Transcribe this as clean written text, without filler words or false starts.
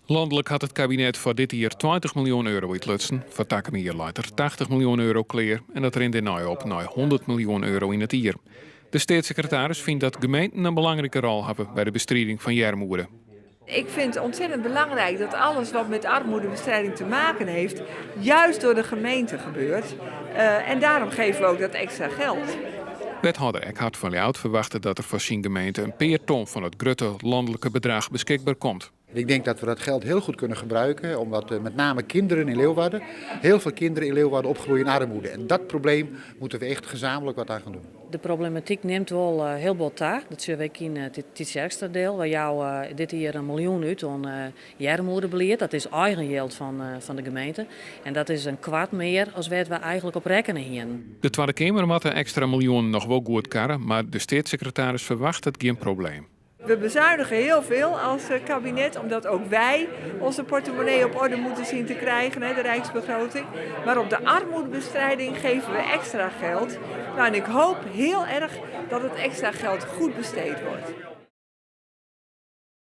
Landelijk had het kabinet voor dit jaar 20 miljoen euro uitlutsen. Voor takken hier later 80 miljoen euro kleer. En dat rent er op naar 100 miljoen euro in het jaar. De staatssecretaris vindt dat gemeenten een belangrijke rol hebben bij de bestrijding van armoede. Ik vind het ontzettend belangrijk dat alles wat met armoedebestrijding te maken heeft, juist door de gemeente gebeurt. En daarom geven we ook dat extra geld. Wethouder Eckhart van Leeuwen verwachtte dat er voor zijn gemeente een peerton van het grote landelijke bedrag beschikbaar komt. Ik denk dat we dat geld heel goed kunnen gebruiken, omdat met name kinderen in Leeuwarden, heel veel kinderen in Leeuwarden opgroeien in armoede. En dat probleem moeten we echt gezamenlijk wat aan gaan doen. De problematiek neemt wel heel veel taak. Dat zullen we in het extra deel. Waar jou dit hier 1 miljoen uit aan armoedebeleid. Dat is eigen geld van de gemeente. En dat is een kwart meer als wat we eigenlijk op rekenen hier. De Tweede Kamer moet een extra miljoen nog wel goed karren, maar de staatssecretaris verwacht het geen probleem. We bezuinigen heel veel als kabinet, omdat ook wij onze portemonnee op orde moeten zien te krijgen, de rijksbegroting. Maar op de armoedebestrijding geven we extra geld. Nou, en ik hoop heel erg dat het extra geld goed besteed wordt.